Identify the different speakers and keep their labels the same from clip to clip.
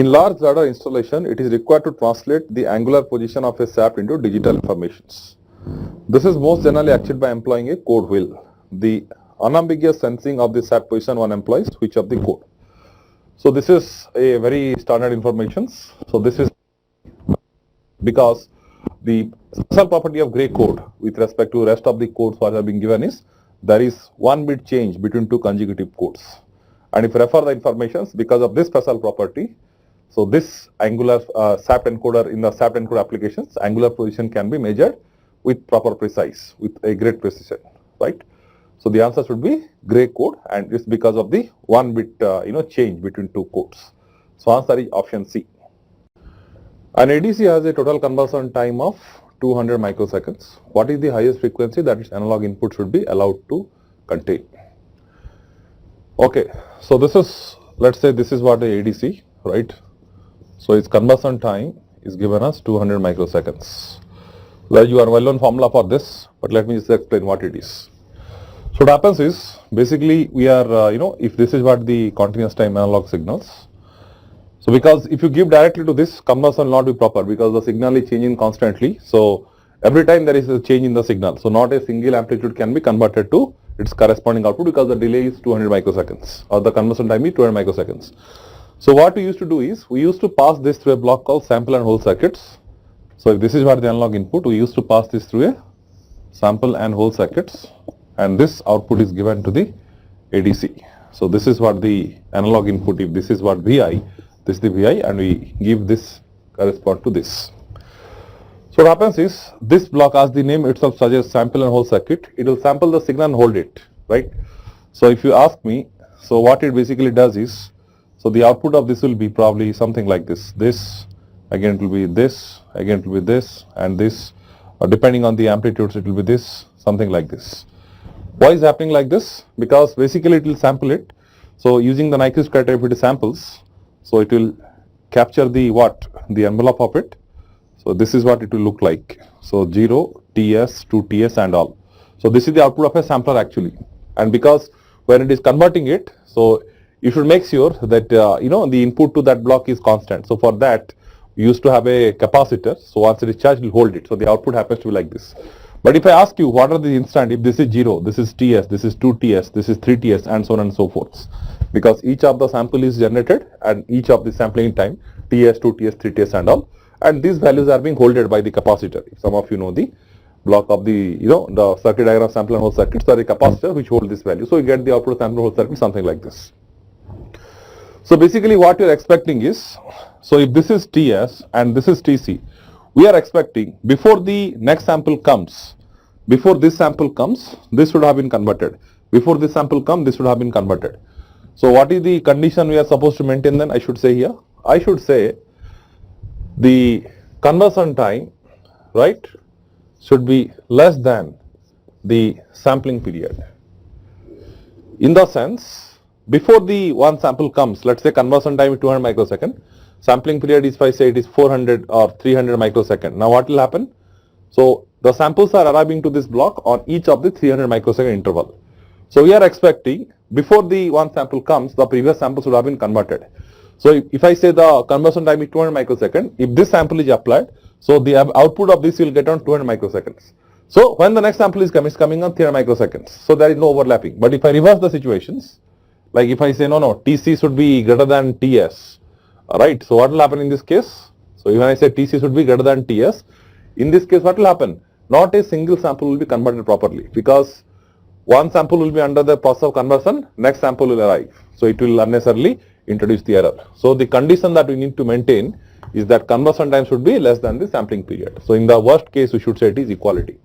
Speaker 1: In large data installation, it is required to translate the angular position of a SAP into digital informations. This is most generally achieved by employing a code wheel. The unambiguous sensing of the SAP position one employs switch of the code. So this is a very standard information. So this is because the special property of gray code with respect to rest of the codes what have been given is there is one bit change between two consecutive codes. And if you refer the informations because of this special property, so this angular SAP encoder in the SAP encoder applications, angular position can be measured with proper precise, with a great precision, right? So the answer should be gray code, and it's because of the one bit change between two codes. So answer is option C. An ADC has a total conversion time of 200 microseconds. What is the highest frequency that its analog input should be allowed to contain? Okay, so this is, let's say this is what the ADC, right? So its conversion time is given as 200 microseconds. Well, you are well known formula for this, but let me just explain what it is. So what happens is, basically we are, if this is what the continuous time analog signals. So because if you give directly to this, conversion will not be proper because the signal is changing constantly. So every time there is a change in the signal. So not a single amplitude can be converted to its corresponding output because the delay is 200 microseconds or the conversion time is 200 microseconds. So what we used to do is, we used to pass this through a block called sample and hold circuits. So if this is what the analog input, we used to pass this through a sample and hold circuits, and this output is given to the ADC. So this is what the analog input, if this is what VI, this is the VI, and we give this correspond to this. So what happens is, this block, as the name itself suggests, sample and hold circuit, it will sample the signal and hold it, right? So if you ask me, so what it basically does is, so the output of this will be probably something like this. This, again it will be this, again it will be this, and this, depending on the amplitudes it will be this, something like this. Why is happening like this? Because basically it will sample it. So using the Nyquist criteria, if it is samples, so it will capture the what? The envelope of it. So this is what it will look like. So 0, TS, 2TS and all. So this is the output of a sampler actually. And because when it is converting it, so you should make sure that the input to that block is constant. So for that, we used to have a capacitor. So once it is charged, it will hold it. So the output happens to be like this. But if I ask you what are the instant, if this is 0, this is TS, this is 2TS, this is 3TS and so on and so forth. Because each of the sample is generated and each of the sampling time, TS, 2TS, 3TS and all. And these values are being holded by the capacitor. If some of you know the block of the, the circuit diagram of sample and hold circuits are the capacitor which hold this value. So you get the output of sample and hold circuit something like this. So basically what you are expecting is, so if this is TS and this is TC, we are expecting before the next sample comes, before this sample comes, this should have been converted. Before this sample comes, this should have been converted. So what is the condition we are supposed to maintain then? I should say here, I should say the conversion time, right, should be less than the sampling period. In the sense, before the one sample comes, let's say conversion time is 200 microsecond, sampling period is, if I say it is 400 or 300 microsecond. Now what will happen? So the samples are arriving to this block on each of the 300 microsecond interval. So we are expecting before the one sample comes, the previous samples would have been converted. So if I say the conversion time is 200 microsecond, if this sample is applied, so the output of this you will get on 200 microseconds. So when the next sample is coming on 300 microseconds. So there is no overlapping. But if I reverse the situations, like if I say no, TC should be greater than TS, right? So what will happen in this case? So when I say TC should be greater than TS, in this case what will happen? Not a single sample will be converted properly because one sample will be under the process of conversion, next sample will arrive. So it will unnecessarily introduce the error. So the condition that we need to maintain is that conversion time should be less than the sampling period. So in the worst case, we should say it is equality.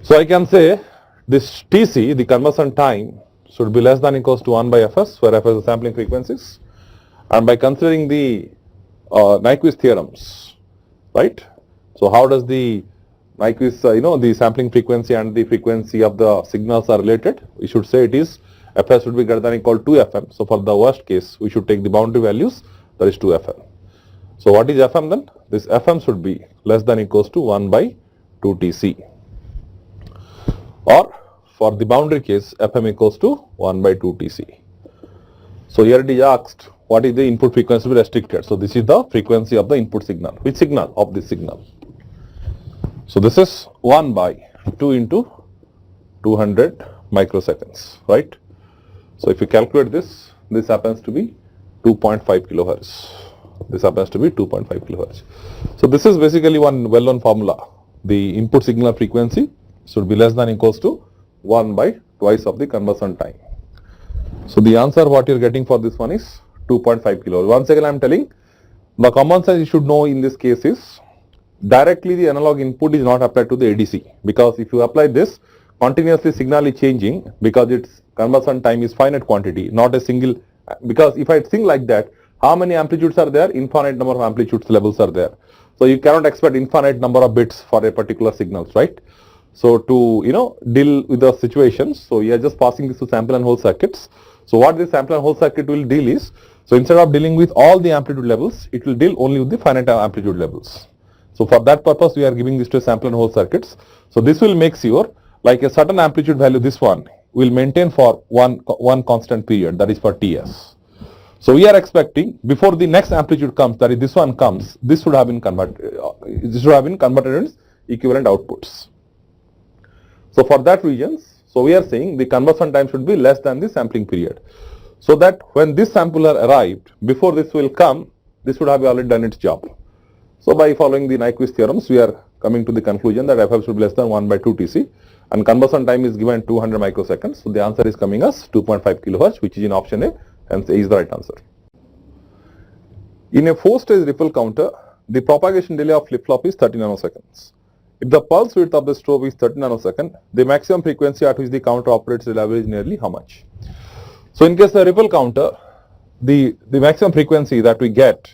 Speaker 1: So I can say this TC, the conversion time, should be less than or equals to 1 by Fs, where Fs is the sampling frequencies. And by considering the Nyquist theorems, right? So how does the Nyquist, the sampling frequency and the frequency of the signals are related? We should say it is Fs should be greater than or equal to Fm. So for the worst case, we should take the boundary values, that is 2 Fm. So what is Fm then? This Fm should be less than or equals to 1 by 2 Tc. Or for the boundary case, Fm equals to 1 by 2 Tc. So here it is asked, what is the input frequency to be restricted. So this is the frequency of the input signal. Which signal? Of this signal. So this is 1 by 2 into 200 microseconds, right? So if you calculate this, this happens to be 2.5 kilohertz. This happens to be 2.5 kilohertz. So this is basically one well-known formula. The input signal frequency should be less than equals to 1 by twice of the conversion time. So the answer what you are getting for this one is 2.5 kilohertz. Once again I am telling, the common sense you should know in this case is directly the analog input is not applied to the ADC, because if you apply this, continuously signal is changing because its conversion time is finite quantity, not a single, because if I think like that, how many amplitudes are there? Infinite number of amplitudes levels are there. So you cannot expect infinite number of bits for a particular signals, right? So to deal with the situations, so you are just passing this to sample and hold circuits. So what this sample and hold circuit will deal is, so instead of dealing with all the amplitude levels, it will deal only with the finite amplitude levels. So for that purpose, we are giving this to sample and hold circuits. So this will make sure like a certain amplitude value, this one will maintain for one constant period, that is for Ts. So we are expecting before the next amplitude comes, that is this one comes, this should have been converted. This should have been converted into equivalent outputs. So for that reasons, so we are saying the conversion time should be less than the sampling period, so that when this sampler arrived, before this will come, this should have already done its job. So by following the Nyquist theorems, we are coming to the conclusion that FF should be less than 1 by 2 Tc, and conversion time is given 200 microseconds. So the answer is coming as 2.5 kilohertz, which is in option A, and A is the right answer. In a 4-stage ripple counter, the propagation delay of flip-flop is 30 nanoseconds. If the pulse width of the strobe is 30 nanosecond, the maximum frequency at which the counter operates reliably is nearly how much? So in case the ripple counter, the maximum frequency that we get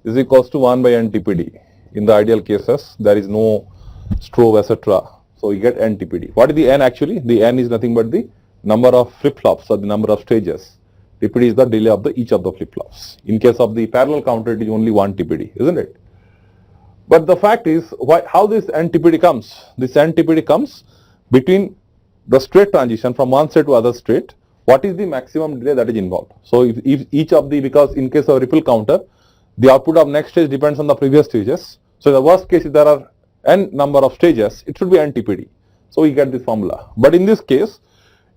Speaker 1: is equals to 1 by n TPD. In the ideal cases, there is no strobe, etc. So you get n TPD. What is the n actually? The n is nothing but the number of flip-flops or the number of stages. TPD is the delay of each of the flip-flops. In case of the parallel counter, it is only 1 TPD, isn't it? But the fact is, how this n TPD comes? This n TPD comes between the state transition from one state to other state. What is the maximum delay that is involved? So if each of the, because in case of ripple counter, the output of next stage depends on the previous stages. So in the worst case, if there are n number of stages, it should be n TPD. So we get this formula. But in this case,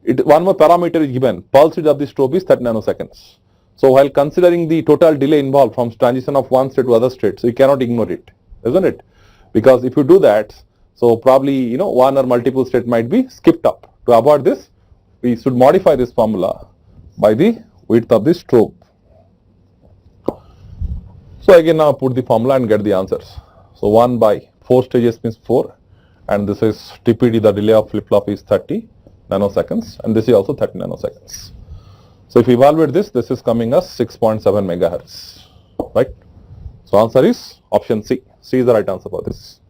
Speaker 1: one more parameter is given. Pulse width of the strobe is 30 nanoseconds. So while considering the total delay involved from transition of one state to other state, so you cannot ignore it, isn't it? Because if you do that, so probably one or multiple state might be skipped up. To avoid this, we should modify this formula by the width of the strobe. So again now put the formula and get the answers. So 1 by 4 stages means 4, and this is TPD, the delay of flip-flop is 30 nanoseconds, and this is also 30 nanoseconds. So if you evaluate this, this is coming as 6.7 megahertz, right? So answer is option C. C is the right answer for this.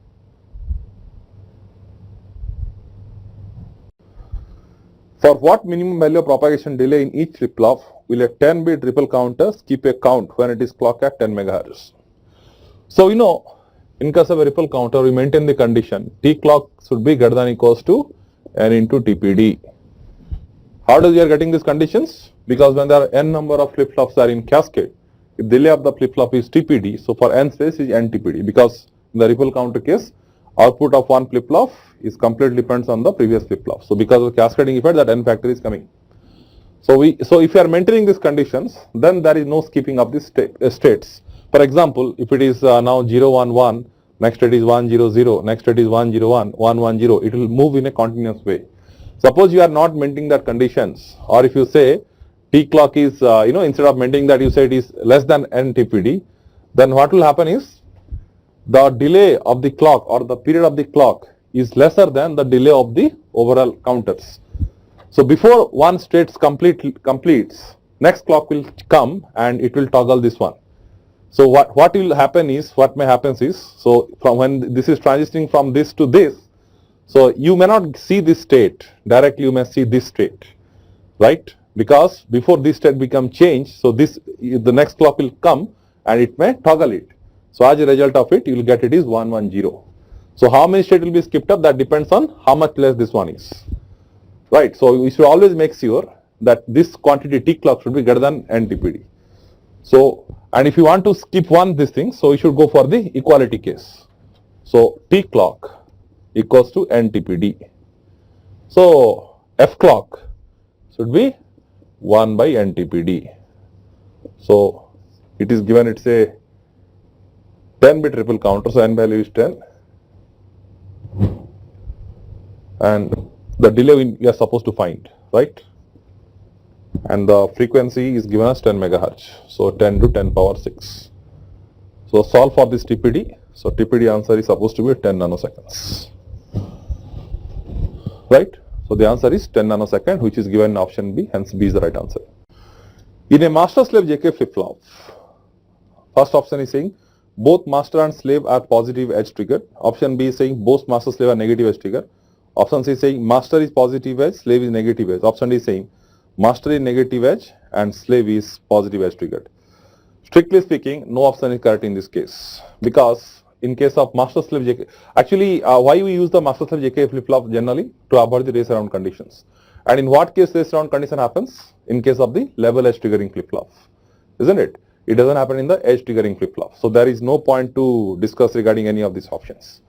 Speaker 1: For what minimum value of propagation delay in each flip-flop will a 10-bit ripple counter keep a count when it is clocked at 10 megahertz? So in case of a ripple counter, we maintain the condition T clock should be greater than equals to n into TPD. How does we are getting these conditions? Because when there are n number of flip-flops that are in cascade, if delay of the flip-flop is TPD, so for n stage is n TPD, because in the ripple counter case, output of one flip-flop is completely depends on the previous flip-flop. So because of cascading effect, that n factor is coming. So if you are maintaining these conditions, then there is no skipping of the states. For example, if it is now 0 1 1, next state is 1 0 0, next state is 1 0 1, 1 1 0, it will move in a continuous way. Suppose you are not maintaining that conditions, or if you say T clock is, instead of maintaining that, you say it is less than n TPD, then what will happen is the delay of the clock or the period of the clock is lesser than the delay of the overall counters. So before one state completes, next clock will come and it will toggle this one. So what will happen is, what may happen is, so from when this is transitioning from this to this, so you may not see this state directly, you may see this state, right? Because before this state become changed, so the next clock will come and it may toggle it. So as a result of it, you will get it is 1 1 0. So how many state will be skipped up? That depends on how much less this one is, right? So we should always make sure that this quantity T clock should be greater than n TPD. So, and if you want to skip this thing, so you should go for the equality case. So, T clock equals to NTPD. So, F clock should be 1 by NTPD. So, it is given, it's a 10-bit triple counter, so N value is 10. And the delay we are supposed to find, right? And the frequency is given as 10 megahertz. So 10 to 10 power 6. So solve for this TPD. So TPD answer is supposed to be 10 nanoseconds. Right? So the answer is 10 nanosecond, which is given in option B, hence B is the right answer. In a master-slave JK flip-flop, first option is saying both master and slave are positive edge triggered. Option B is saying both master-slave are negative edge triggered. Option C is saying master is positive edge, slave is negative edge. Option D is saying master is negative edge and slave is positive edge triggered. Strictly speaking, no option is correct in this case, because in case of master slave JK, actually why we use the master slave JK flip flop generally? To avoid the race around conditions. And in what case race around condition happens? In case of the level edge triggering flip flop, isn't it? It doesn't happen in the edge triggering flip flop. So there is no point to discuss regarding any of these options,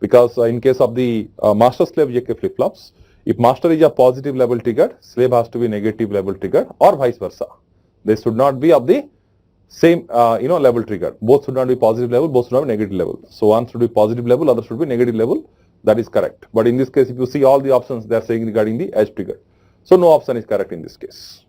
Speaker 1: because in case of the master slave JK flip flops, if master is a positive level triggered, slave has to be negative level triggered, or vice versa. They should not be of the same level triggered. Both should not be positive level, both should not be negative level. So one should be positive level, other should be negative level. That is correct. But in this case, if you see all the options, they are saying regarding the edge trigger. So no option is correct in this case.